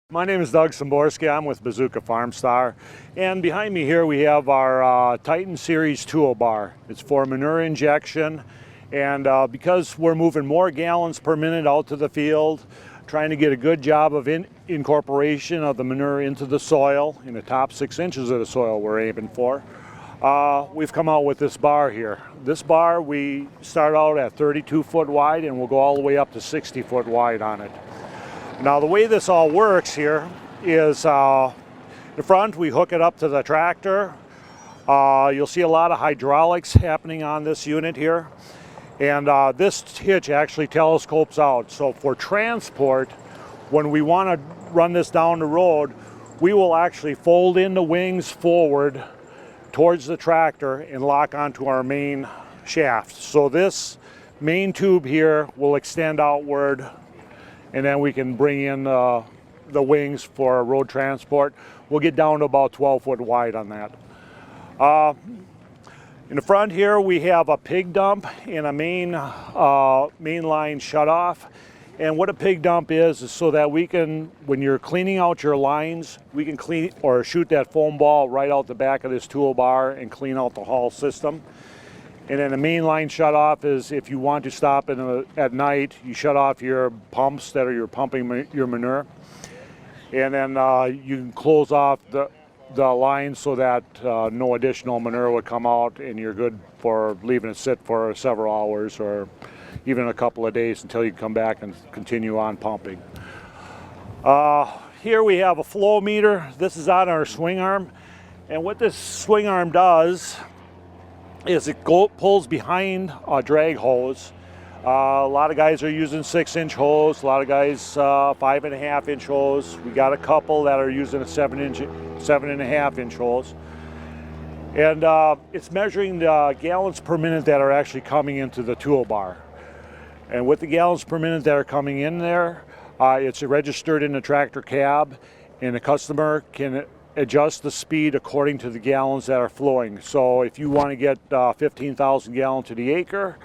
My name is Doug Szymborski. I'm with Bazooka Farmstar, and behind me here we have our Titan Series Toolbar. It's for manure injection, and because we're moving more gallons per minute out to the field, trying to get a good job of incorporation of the manure into the soil, in the top 6 inches of the soil we're aiming for, we've come out with this bar here. This bar, we start out at 32 foot wide and we'll go all the way up to 60 foot wide on it. Now the way this all works here is the front, we hook it up to the tractor. You'll see a lot of hydraulics happening on this unit here. And this hitch actually telescopes out. So for transport, when we want to run this down the road, we will actually fold in the wings forward towards the tractor and lock onto our main shaft. So this main tube here will extend outward, and then we can bring in the wings for road transport. We'll get down to about 12 foot wide on that. In the front here we have a pig dump and a main line shutoff. And what a pig dump is so that we can, when you're cleaning out your lines, we can clean or shoot that foam ball right out the back of this toolbar and clean out the whole system. And then the main line shutoff is if you want to stop at night, you shut off your pumps that are pumping your manure. And then you can close off the line so that no additional manure would come out, and you're good for leaving it sit for several hours or even a couple of days until you come back and continue on pumping. Here we have a flow meter. This is on our swing arm. And what this swing arm does is it pulls behind a drag hose. A lot of guys are using 6-inch hose, a lot of guys 5.5-inch hose. We got a couple that are using a 7.5-inch hose. And it's measuring the gallons per minute that are actually coming into the toolbar. And with the gallons per minute that are coming in there, it's registered in the tractor cab, and the customer can adjust the speed according to the gallons that are flowing. So if you want to get 15,000 gallons to the acre,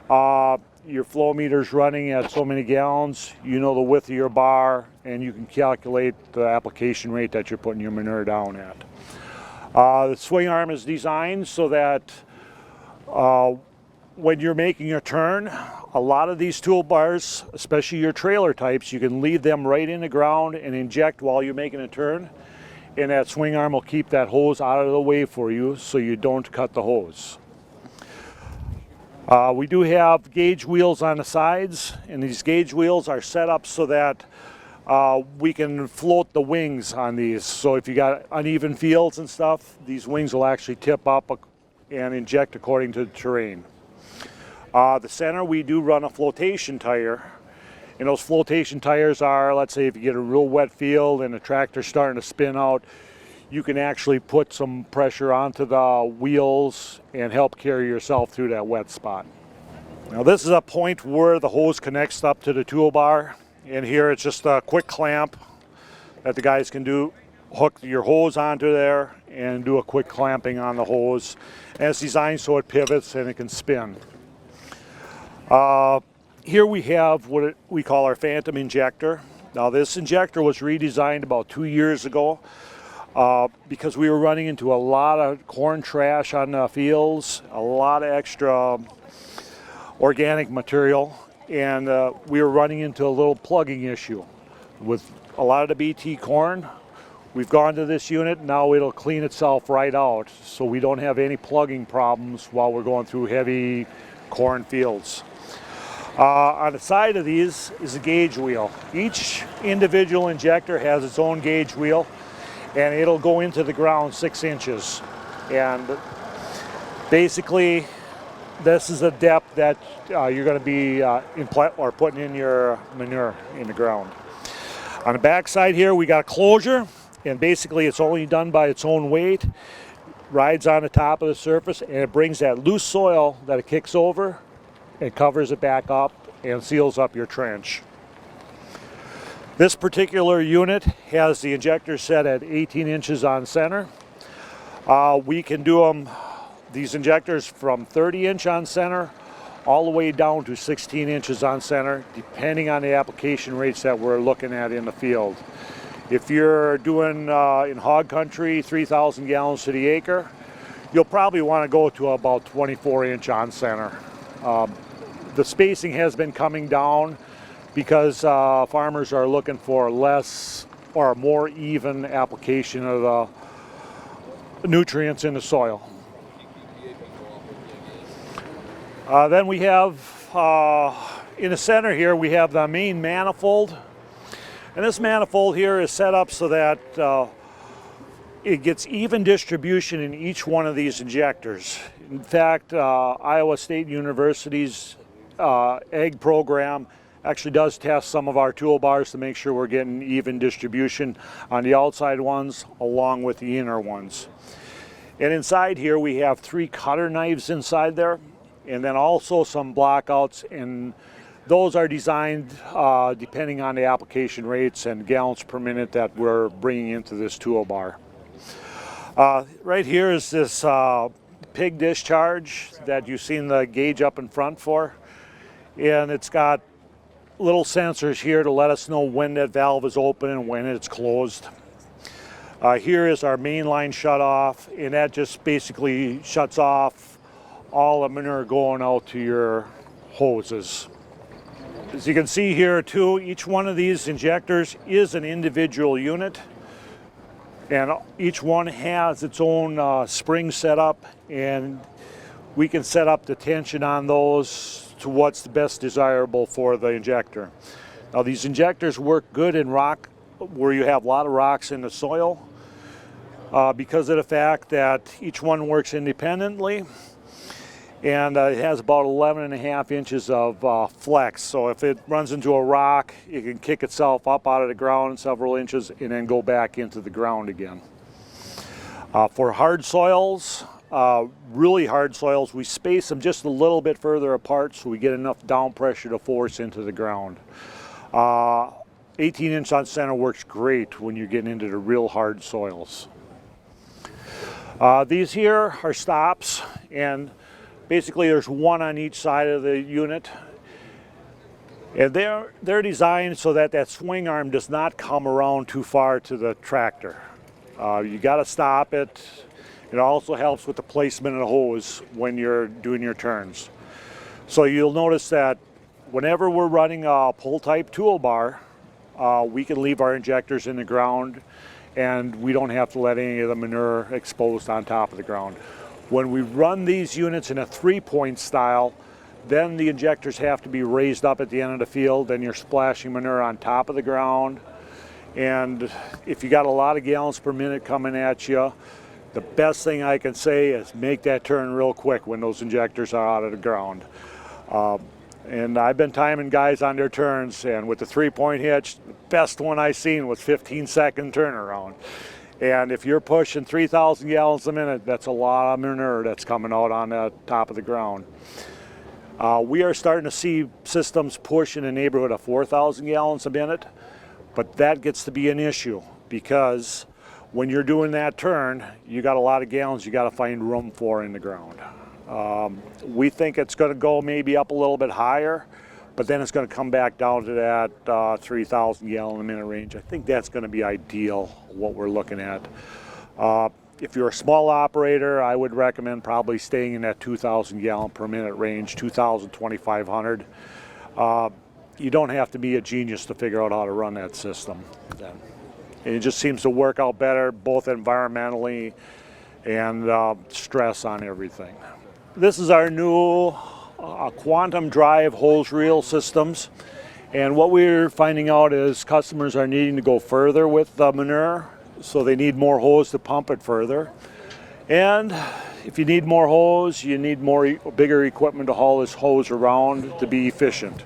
your flow meter's running at so many gallons, you know the width of your bar, and you can calculate the application rate that you're putting your manure down at. The swing arm is designed so that when you're making a turn, a lot of these toolbars, especially your trailer types, you can leave them right in the ground and inject while you're making a turn. And that swing arm will keep that hose out of the way for you so you don't cut the hose. We do have gauge wheels on the sides, and these gauge wheels are set up so that we can float the wings on these. So if you got uneven fields and stuff, these wings will actually tip up and inject according to the terrain. The center, we do run a flotation tire. And those flotation tires are, let's say if you get a real wet field and the tractor's starting to spin out, you can actually put some pressure onto the wheels and help carry yourself through that wet spot. Now this is a point where the hose connects up to the toolbar, and here it's just a quick clamp that the guys can do. Hook your hose onto there and do a quick clamping on the hose. And it's designed so it pivots and it can spin. Here we have what we call our Phantom Injector. Now this injector was redesigned about 2 years ago because we were running into a lot of corn trash on the fields, a lot of extra organic material, and we were running into a little plugging issue with a lot of the BT corn. We've gone to this unit, now it'll clean itself right out so we don't have any plugging problems while we're going through heavy corn fields. On the side of these is a gauge wheel. Each individual injector has its own gauge wheel, and it'll go into the ground 6 inches. And basically, this is a depth that you're going to be putting in your manure in the ground. On the back side here, we got a closure, and basically it's only done by its own weight. Rides on the top of the surface, and it brings that loose soil that it kicks over. It covers it back up and seals up your trench. This particular unit has the injector set at 18 inches on center. We can do these injectors from 30-inch on center all the way down to 16 inches on center, depending on the application rates that we're looking at in the field. If you're doing in hog country 3,000 gallons to the acre, you'll probably want to go to about 24-inch on center. The spacing has been coming down because farmers are looking for less or more even application of the nutrients in the soil. Then we have, in the center here, we have the main manifold. And this manifold here is set up so that it gets even distribution in each one of these injectors. In fact, Iowa State University's egg program actually does test some of our toolbars to make sure we're getting even distribution on the outside ones along with the inner ones. And inside here we have 3 cutter knives inside there, and then also some blockouts, and those are designed depending on the application rates and gallons per minute that we're bringing into this toolbar. Right here is this pig discharge that you've seen the gauge up in front for, and it's got little sensors here to let us know when that valve is open and when it's closed. Here is our main line shut off, and that just basically shuts off all the manure going out to your hoses. As you can see here too, each one of these injectors is an individual unit, and each one has its own spring setup, and we can set up the tension on those to what's the best desirable for the injector. Now these injectors work good in rock where you have a lot of rocks in the soil because of the fact that each one works independently, and it has about 11.5 inches of flex. So if it runs into a rock, it can kick itself up out of the ground several inches and then go back into the ground again. For hard soils, really hard soils, we space them just a little bit further apart so we get enough down pressure to force into the ground. 18-inch on center works great when you're getting into the real hard soils. These here are stops, and basically there's one on each side of the unit, and they're designed so that that swing arm does not come around too far to the tractor. You got to stop it. It also helps with the placement of the hose when you're doing your turns. So you'll notice that whenever we're running a pull type toolbar, we can leave our injectors in the ground, and we don't have to let any of the manure exposed on top of the ground. When we run these units in a 3-point style, then the injectors have to be raised up at the end of the field, and you're splashing manure on top of the ground. And if you got a lot of gallons per minute coming at you, the best thing I can say is make that turn real quick when those injectors are out of the ground. And I've been timing guys on their turns, and with the 3-point hitch, the best one I seen was 15-second turnaround. And if you're pushing 3,000 gallons a minute, that's a lot of manure that's coming out on the top of the ground. We are starting to see systems push in the neighborhood of 4,000 gallons a minute, but that gets to be an issue because when you're doing that turn, you got a lot of gallons you got to find room for in the ground. We think it's going to go maybe up a little bit higher, but then it's going to come back down to that 3,000 gallon a minute range. I think that's going to be ideal, what we're looking at. If you're a small operator, I would recommend probably staying in that 2,000 gallon per minute range, 2,000, 2,500. You don't have to be a genius to figure out how to run that system then. And it just seems to work out better, both environmentally and stress on everything. This is our new quantum drive hose reel systems, and what we're finding out is customers are needing to go further with the manure, so they need more hose to pump it further. And if you need more hose, you need bigger equipment to haul this hose around to be efficient.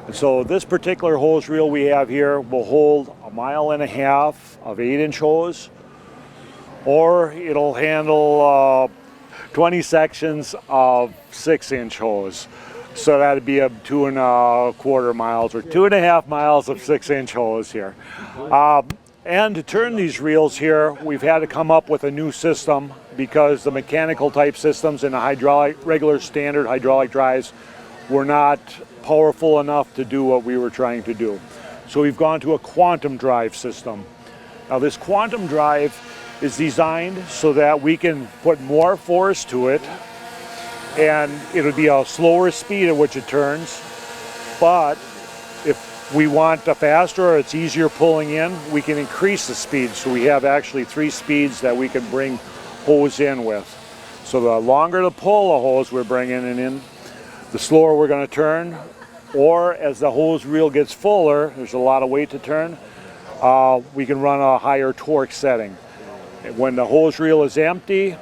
And so this particular hose reel we have here will hold 1.5 miles of 8-inch hose, or it'll handle 20 sections of 6-inch hose. So that'd be 2.25 miles or 2.5 miles of 6-inch hose here. And to turn these reels here, we've had to come up with a new system because the mechanical type systems and the regular standard hydraulic drives were not powerful enough to do what we were trying to do. So we've gone to a quantum drive system. Now this quantum drive is designed so that we can put more force to it, and it'll be a slower speed at which it turns. But if we want a faster or it's easier pulling in, we can increase the speed. So we have actually 3 speeds that we can bring hose in with. So the longer the pull of hose we're bringing it in, the slower we're going to turn. Or as the hose reel gets fuller, there's a lot of weight to turn, we can run a higher torque setting. When the hose reel is empty,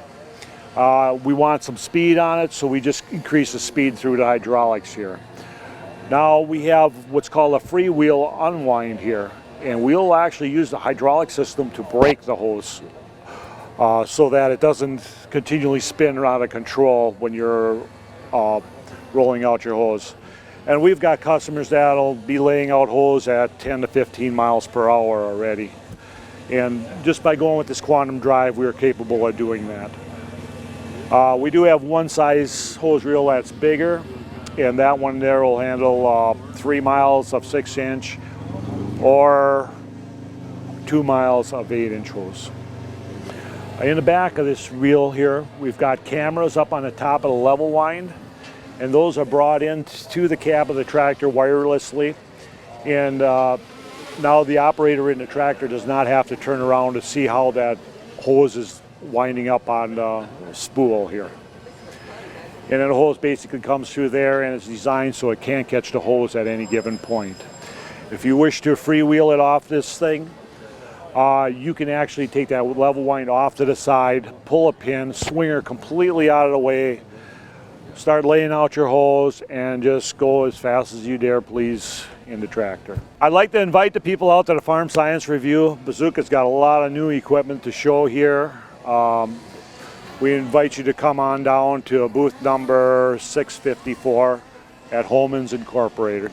we want some speed on it, so we just increase the speed through the hydraulics here. Now we have what's called a freewheel unwind here, and we'll actually use the hydraulic system to brake the hose so that it doesn't continually spin out of control when you're rolling out your hose. And we've got customers that'll be laying out hose at 10 to 15 miles per hour already. And just by going with this quantum drive, we're capable of doing that. We do have one size hose reel that's bigger, and that one there will handle 3 miles of 6-inch or 2 miles of 8-inch hose. In the back of this reel here, we've got cameras up on the top of the level wind, and those are brought into the cab of the tractor wirelessly. And now the operator in the tractor does not have to turn around to see how that hose is winding up on the spool here. And then the hose basically comes through there, and it's designed so it can't catch the hose at any given point. If you wish to freewheel it off this thing, you can actually take that level wind off to the side, pull a pin, swing her completely out of the way, start laying out your hose, and just go as fast as you dare please in the tractor. I'd like to invite the people out to the Farm Science Review. Bazooka's got a lot of new equipment to show here. We invite you to come on down to booth number 654 at Holman's Incorporated.